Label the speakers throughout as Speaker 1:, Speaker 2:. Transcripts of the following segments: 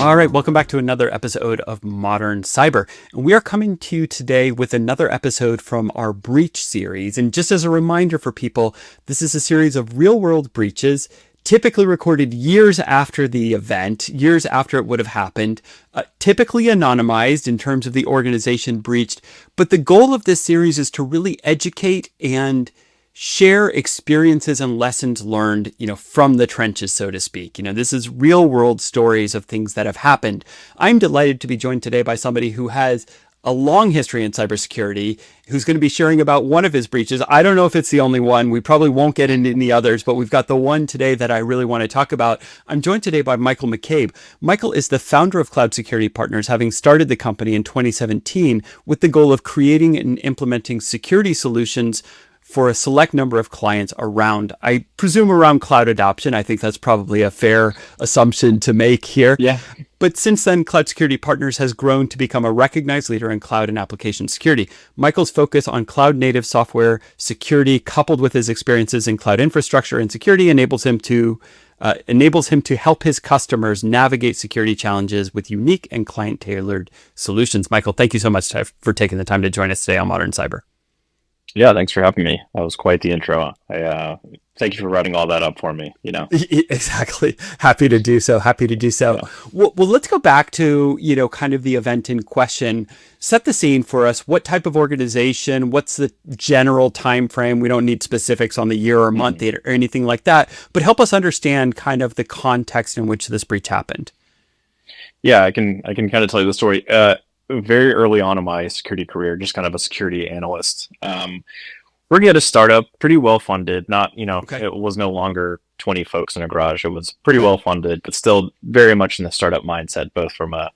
Speaker 1: All right, welcome back to another episode of Modern Cyber. And we are coming to you today with another episode from our breach series. And just as a reminder for people, this is a series of real-world breaches, typically recorded years after the event, years after it would have happened, typically anonymized in terms of the organization breached. But the goal of this series is to really educate and share experiences and lessons learned, from the trenches, so to speak. This is real world stories of things that have happened. I'm delighted to be joined today by somebody who has a long history in cybersecurity, who's going to be sharing about one of his breaches. I don't know if it's the only one. We probably won't get into any others, but we've got the one today that I really want to talk about. I'm joined today by Michael McCabe. Michael is the founder of Cloud Security Partners, having started the company in 2017 with the goal of creating and implementing security solutions for a select number of clients around, I presume, around cloud adoption. I think that's probably a fair assumption to make here.
Speaker 2: Yeah.
Speaker 1: But since then, Cloud Security Partners has grown to become a recognized leader in cloud and application security. Michael's focus on cloud native software security, coupled with his experiences in cloud infrastructure and security, enables him to help his customers navigate security challenges with unique and client-tailored solutions. Michael, thank you so much for taking the time to join us today on Modern Cyber.
Speaker 2: Yeah, thanks for having me. That was quite the intro. I thank you for writing all that up for me.
Speaker 1: Exactly. Happy to do so.
Speaker 2: Yeah.
Speaker 1: Well, let's go back to, kind of the event in question. Set the scene for us. What type of organization? What's the general time frame? We don't need specifics on the year or month or anything like that, but help us understand kind of the context in which this breach happened.
Speaker 2: Yeah, I can kind of tell you the story. Very early on in my security career, just kind of a security analyst. Working at a startup, pretty well funded. Not,
Speaker 1: Okay.
Speaker 2: It was no longer 20 folks in a garage. It was pretty well funded, but still very much in the startup mindset, both from a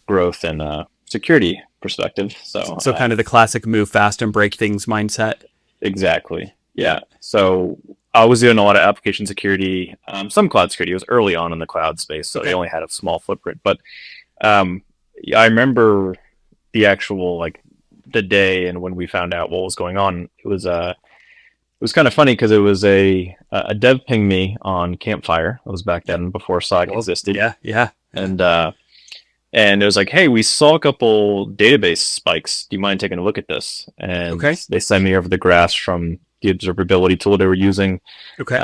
Speaker 2: growth and a security perspective.
Speaker 1: So kind of the classic move fast and break things mindset.
Speaker 2: Exactly. Yeah. So I was doing a lot of application security, some cloud security. It was early on in the cloud space, so they only had a small footprint. But yeah, I remember the actual the day and when we found out what was going on. It was kind of funny because it was a dev pinged me on Campfire. It was back then before SOG existed.
Speaker 1: Yeah.
Speaker 2: And it was like, hey, we saw a couple database spikes. Do you mind taking a look at this? And they sent me over the graphs from the observability tool they were using.
Speaker 1: Okay.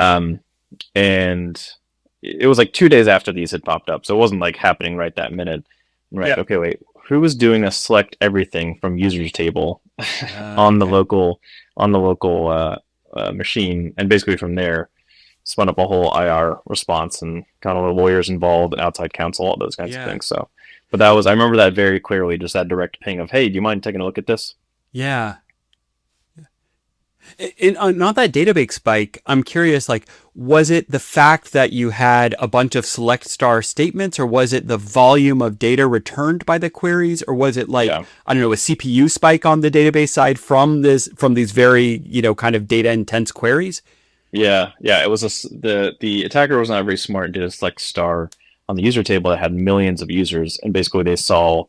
Speaker 2: And it was like 2 days after these had popped up, so it wasn't like happening right that minute. Right. Yeah. Okay, wait. Who was doing a select everything from users table on the local machine, and basically from there spun up a whole IR response and got all the lawyers involved and outside counsel, all those kinds of things. So, but I remember that very clearly, just that direct ping of, hey, do you mind taking a look at this?
Speaker 1: Yeah. Not that database spike, I'm curious, was it the fact that you had a bunch of select star statements, or was it the volume of data returned by the queries, or was it I don't know, a CPU spike on the database side from these very, kind of data intense queries?
Speaker 2: Yeah. It was the attacker was not very smart and did a select star on the user table that had millions of users, and basically they saw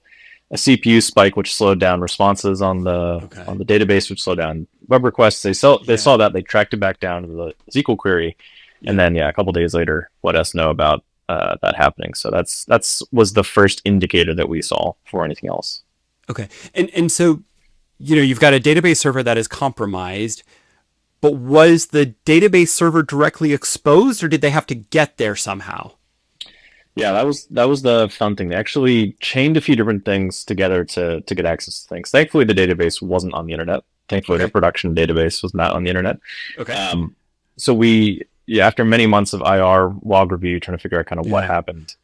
Speaker 2: a CPU spike, which slowed down responses on the database, which slowed down web requests. They saw that. They tracked it back down to the SQL query, and then a couple days later, let us know about that happening. So that's was the first indicator that we saw for anything else.
Speaker 1: Okay, and so you've got a database server that is compromised, but was the database server directly exposed, or did they have to get there somehow?
Speaker 2: Yeah, that was the fun thing. They actually chained a few different things together to get access to things. Thankfully, the database wasn't on the internet. Thankfully, their production database was not on the internet.
Speaker 1: Okay.
Speaker 2: So after many months of IR log review, trying to figure out kind of what happened,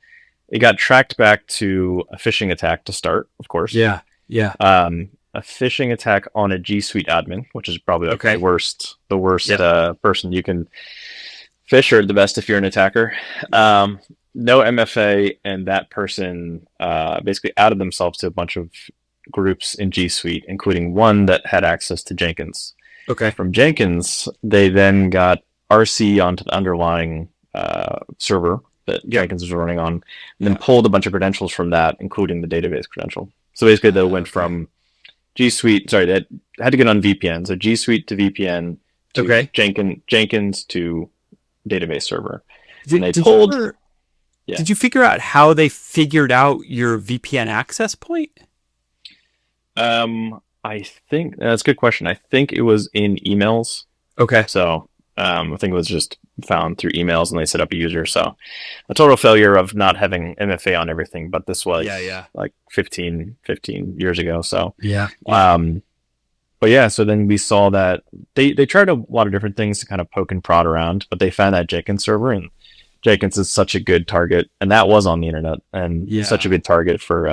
Speaker 2: it got tracked back to a phishing attack to start, of course.
Speaker 1: Yeah.
Speaker 2: A phishing attack on a G Suite admin, which is probably the worst person you can phish, or the best if you're an attacker. No MFA, and that person basically outed themselves to a bunch of groups in G Suite, including one that had access to Jenkins.
Speaker 1: Okay.
Speaker 2: From Jenkins, they then got RC onto the underlying server that Jenkins was running on, and then pulled a bunch of credentials from that, including the database credential. So basically, they went from G Suite. Sorry, they had to get on VPN. So G Suite to VPN to Jenkins to database server.
Speaker 1: Did
Speaker 2: Yeah.
Speaker 1: Did you figure out how they figured out your VPN access point?
Speaker 2: I think that's a good question. I think it was in emails.
Speaker 1: Okay.
Speaker 2: So I think it was just found through emails and they set up a user. So a total failure of not having MFA on everything, but this
Speaker 1: Yeah,
Speaker 2: was
Speaker 1: yeah.
Speaker 2: like 15 years ago. So,
Speaker 1: Yeah.
Speaker 2: um, but yeah, so then we saw that they tried a lot of different things to kind of poke and prod around, but they found that Jenkins server, and Jenkins is such a good target, and that was on the internet and such a
Speaker 1: Yeah.
Speaker 2: good target for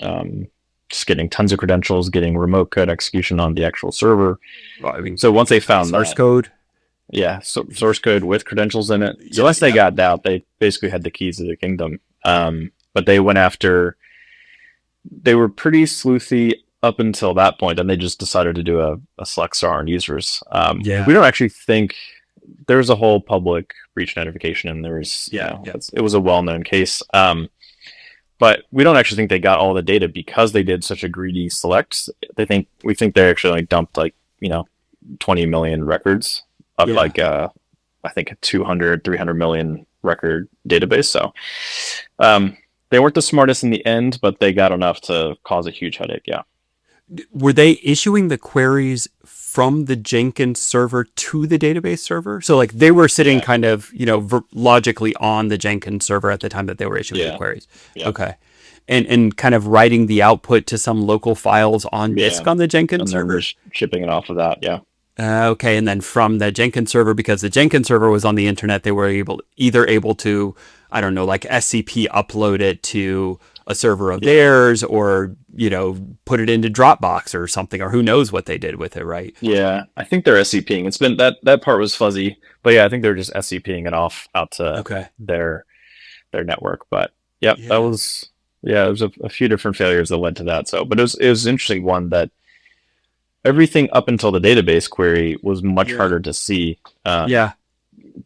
Speaker 2: um, just getting tons of credentials, getting remote code execution on the actual server.
Speaker 1: Well, I mean,
Speaker 2: So once they found
Speaker 1: source
Speaker 2: that,
Speaker 1: code.
Speaker 2: yeah, so source code with credentials in it. So
Speaker 1: Yep.
Speaker 2: once they
Speaker 1: Yep.
Speaker 2: got that, they basically had the keys to the kingdom. But they went after. They were pretty sleuthy up until that point, and they just decided to do a select star on users.
Speaker 1: Yeah.
Speaker 2: We don't actually think there was a whole public breach notification, and there was,
Speaker 1: Yeah. Yeah.
Speaker 2: it was a well-known case. But we don't actually think they got all the data because they did such a greedy select. We think they actually only dumped 20 million records of
Speaker 1: Yeah.
Speaker 2: I think a 200, 300 million record database. So they weren't the smartest in the end, but they got enough to cause a huge headache. Yeah.
Speaker 1: Were they issuing the queries from the Jenkins server to the database server? So like they were sitting
Speaker 2: Yeah.
Speaker 1: kind of, logically on the Jenkins server at the time that they were issuing the
Speaker 2: Yeah.
Speaker 1: queries.
Speaker 2: Yeah.
Speaker 1: Okay. And kind of writing the output to some local files on disk
Speaker 2: Yeah.
Speaker 1: on the
Speaker 2: And
Speaker 1: Jenkins
Speaker 2: then
Speaker 1: server.
Speaker 2: just shipping it off of that. Yeah.
Speaker 1: Okay, and then from the Jenkins server, because the Jenkins server was on the internet, they were either able to, I don't know, like SCP upload it to a server of theirs, or put it into Dropbox or something, or who knows what they did with it, right?
Speaker 2: Yeah. I think they're SCPing. It's been that part was fuzzy, but yeah, I think they're just SCPing it off out to
Speaker 1: Okay.
Speaker 2: their network. But yep,
Speaker 1: Yeah.
Speaker 2: that was there was a few different failures that led to that. So, but it was an interesting one that everything up until the database query was much
Speaker 1: Yeah.
Speaker 2: harder to see.
Speaker 1: Yeah.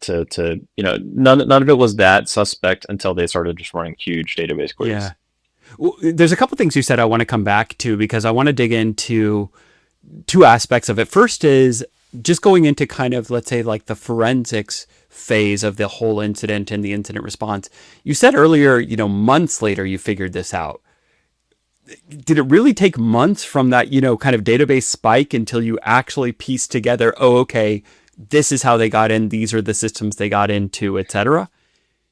Speaker 2: None of it was that suspect until they started just running huge database queries.
Speaker 1: Yeah. Well, there's a couple things you said I want to come back to, because I want to dig into two aspects of it. First is just going into kind of, let's say, like the forensics phase of the whole incident and the incident response. You said earlier, months later you figured this out. Did it really take months from that, kind of database spike until you actually pieced together, oh, okay, this is how they got in, these are the systems they got into, etc.?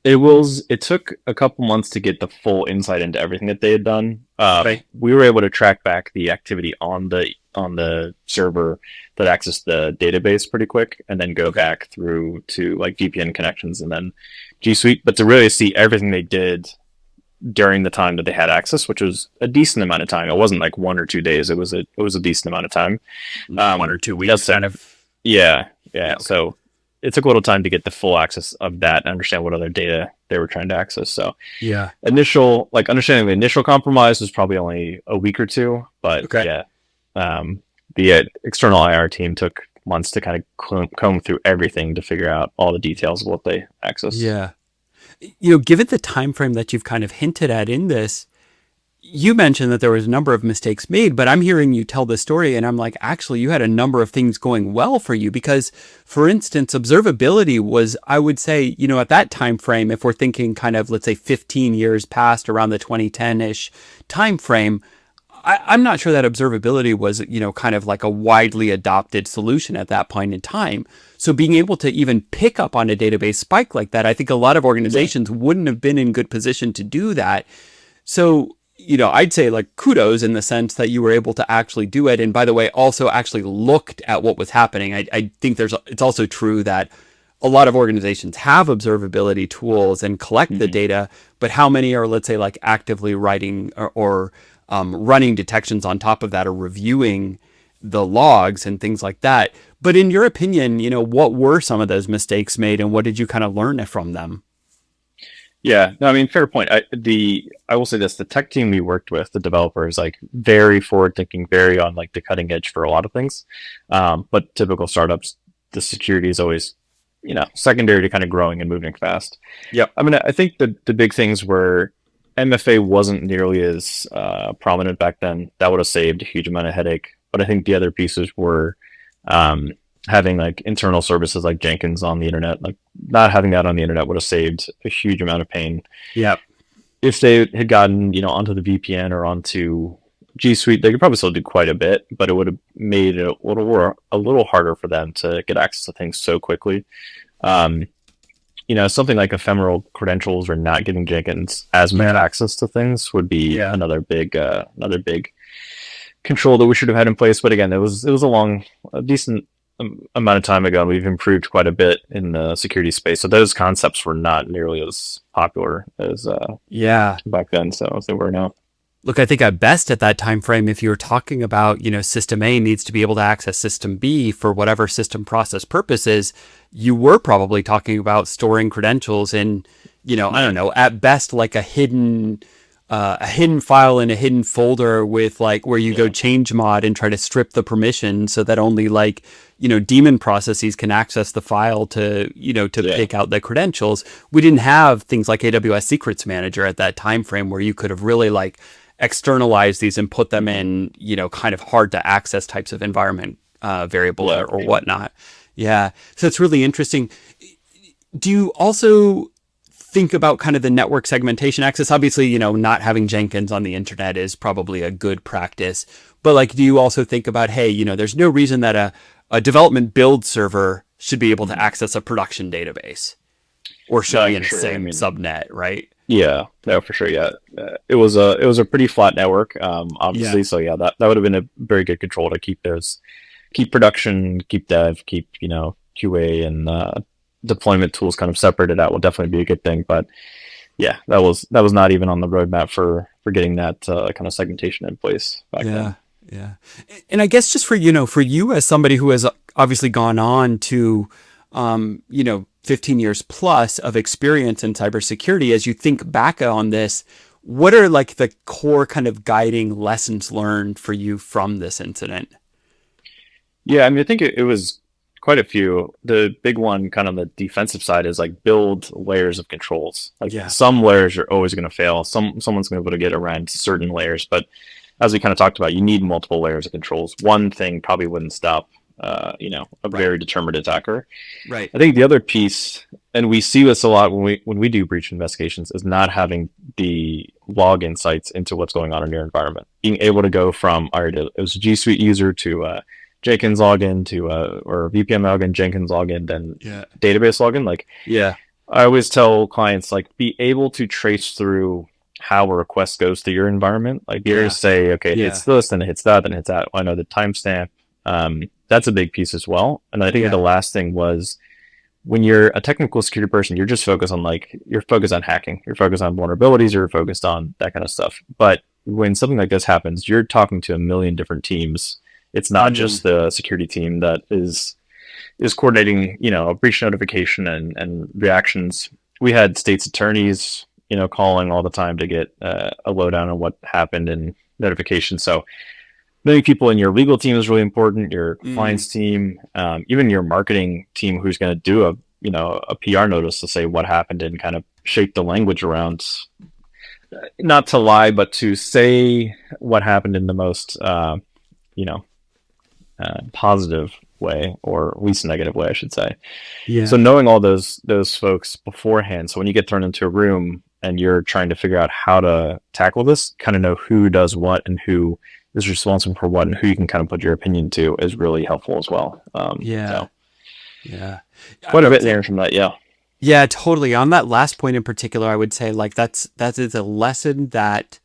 Speaker 2: It took a couple months to get the full insight into everything that they had done.
Speaker 1: Right.
Speaker 2: We were able to track back the activity on the server that accessed the database pretty quick, and then go back through to like VPN connections and then G Suite. But to really see everything they did during the time that they had access, which was a decent amount of time. It wasn't like 1 or 2 days. It was a decent amount of time.
Speaker 1: 1 or 2 weeks, kind of.
Speaker 2: Yeah.
Speaker 1: Okay.
Speaker 2: So it took a little time to get the full access of that and understand what other data they were trying to access. So
Speaker 1: Yeah.
Speaker 2: understanding the initial compromise was probably only a week or two, but
Speaker 1: Okay.
Speaker 2: the external IR team took months to kind of comb through everything to figure out all the details of what they accessed.
Speaker 1: Yeah. Given the time frame that you've kind of hinted at in this, you mentioned that there was a number of mistakes made, but I'm hearing you tell the story and I'm like, actually, you had a number of things going well for you, because, for instance, observability was, I would say, at that time frame, if we're thinking kind of, let's say 15 years past, around the 2010-ish time frame, I'm not sure that observability was, kind of like a widely adopted solution at that point in time. So being able to even pick up on a database spike like that, I think a lot of organizations wouldn't have been in good position to do that. So, I'd say like kudos in the sense that you were able to actually do it. And by the way, also actually looked at what was happening. I think it's also true that a lot of organizations have observability tools and collect the data, but how many are, let's say, like actively writing or running detections on top of that, or reviewing the logs and things like that? But in your opinion, what were some of those mistakes made, and what did you kind of learn from them?
Speaker 2: Yeah, no, I mean, fair point. I will say this: the tech team we worked with, the developers, like very forward thinking, very on like the cutting edge for a lot of things. But typical startups, the security is always, secondary to kind of growing and moving fast.
Speaker 1: Yep.
Speaker 2: I mean, I think the big things were MFA wasn't nearly as prominent back then. That would have saved a huge amount of headache. But I think the other pieces were having like internal services like Jenkins on the internet. Like not having that on the internet would have saved a huge amount of pain.
Speaker 1: Yep.
Speaker 2: If they had gotten, onto the VPN or onto G Suite, they could probably still do quite a bit, but it would have made it a little harder for them to get access to things so quickly. Um, something like ephemeral credentials or not giving Jenkins as much access to things would be
Speaker 1: Yeah.
Speaker 2: another big control that we should have had in place. But again, it was a decent amount of time ago, and we've improved quite a bit in the security space. So those concepts were not nearly as popular as
Speaker 1: Yeah.
Speaker 2: back then, so as they were now.
Speaker 1: Look, I think at best at that time frame, if you were talking about, system A needs to be able to access system B for whatever system process purposes, you were probably talking about storing credentials in, I don't know, at best like a hidden file in a hidden folder with like where you go change mod and try to strip the permission so that only like, daemon processes can access the file to, pick out the credentials. We didn't have things like AWS Secrets Manager at that time frame where you could have really like externalize these and put them in, kind of hard to access types of environment variable or whatnot. Yeah. So it's really interesting. Do you also think about kind of the network segmentation access? Obviously, not having Jenkins on the internet is probably a good practice, but like, do you also think about, hey, there's no reason that a development build server should be able to access a production database or should be in the same subnet, right?
Speaker 2: Yeah, no, for sure. Yeah, it was a pretty flat network, obviously. So yeah, that would have been a very good control to keep production, keep dev, keep QA and deployment tools kind of separated out. Will definitely be a good thing. But yeah, that was not even on the roadmap for getting that kind of segmentation in place back then.
Speaker 1: Yeah. And I guess just for you as somebody who has obviously gone on to 15 years plus of experience in cybersecurity, as you think back on this, what are like the core kind of guiding lessons learned for you from this incident?
Speaker 2: Yeah, I mean, I think it was quite a few. The big one kind of on the defensive side is like build layers of controls. Like some layers are always going to fail. Someone's going to be able to get around certain layers, but as we kind of talked about, you need multiple layers of controls. One thing probably wouldn't stop a very determined attacker.
Speaker 1: Right.
Speaker 2: I think the other piece, and we see this a lot when we do breach investigations, is not having the log insights into what's going on in your environment. Being able to go from, all right, it was a G Suite user to Jenkins login to or VPN login, Jenkins login, then database login. Like, I always tell clients, like, be able to trace through how a request goes to your environment. Like, you say, okay, it hits this, then it hits that, then it hits that. Well, I know the timestamp. That's a big piece as well. And I think the last thing was, when you're a technical security person, you're just focused on you're focused on hacking, you're focused on vulnerabilities, you're focused on that kind of stuff. But when something like this happens, you're talking to a million different teams. It's not just the security team that is coordinating, a breach notification and reactions. We had state's attorneys, calling all the time to get a lowdown on what happened and notification. So many people in your legal team is really important, your compliance team, even your marketing team, who's going to do a PR notice to say what happened and kind of shape the language around, not to lie, but to say what happened in the most, positive way, or least negative way, I should say. Yeah. So knowing all those folks beforehand, so when you get thrown into a room and you're trying to figure out how to tackle this, kind of know who does what and who is responsible for what and who you can kind of put your opinion to is really helpful as well. Quite a bit there from that.
Speaker 1: Yeah, totally. On that last point in particular, I would say like that is a lesson that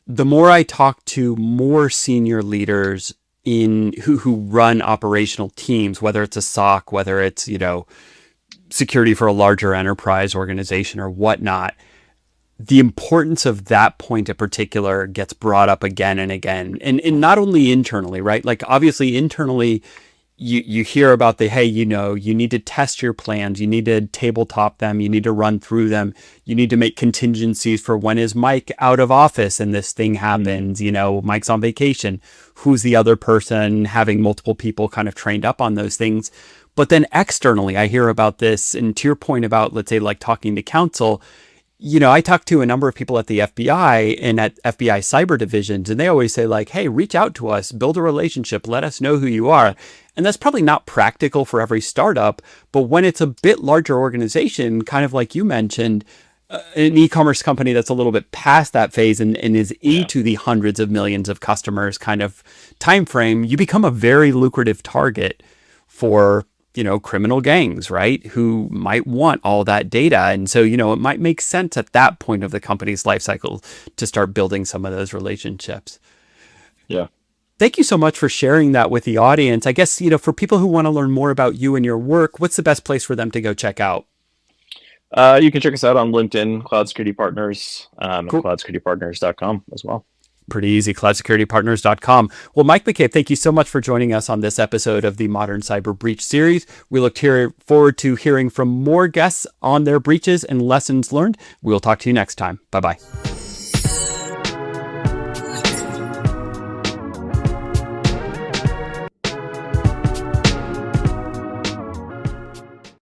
Speaker 1: the more I talk to more senior leaders who run operational teams, whether it's a SOC, whether it's, security for a larger enterprise organization or whatnot, the importance of that point in particular gets brought up again and again. And not only internally, right? Like obviously internally, you hear about hey, you need to test your plans. You need to tabletop them. You need to run through them. You need to make contingencies for when is Mike out of office and this thing happens, Mike's on vacation. Who's the other person, having multiple people kind of trained up on those things. But then externally, I hear about this. And to your point about, let's say, like talking to counsel, I talked to a number of people at the FBI and at FBI cyber divisions, and they always say like, hey, reach out to us, build a relationship, let us know who you are. And that's probably not practical for every startup, but when it's a bit larger organization, kind of like you mentioned, an e-commerce company that's a little bit past that phase and is
Speaker 2: Yeah.
Speaker 1: into the hundreds of millions of customers kind of time frame, you become a very lucrative target for criminal gangs, right? Who might want all that data. And so, it might make sense at that point of the company's life cycle to start building some of those relationships.
Speaker 2: Yeah.
Speaker 1: Thank you so much for sharing that with the audience. I guess, for people who want to learn more about you and your work, what's the best place for them to go check out?
Speaker 2: You can check us out on LinkedIn, Cloud Security Partners, and
Speaker 1: Cool.
Speaker 2: cloudsecuritypartners.com as well.
Speaker 1: Pretty easy, cloudsecuritypartners.com. Well, Mike McCabe, thank you so much for joining us on this episode of the Modern Cyber Breach series. We look forward to hearing from more guests on their breaches and lessons learned. We'll talk to you next time. Bye-bye.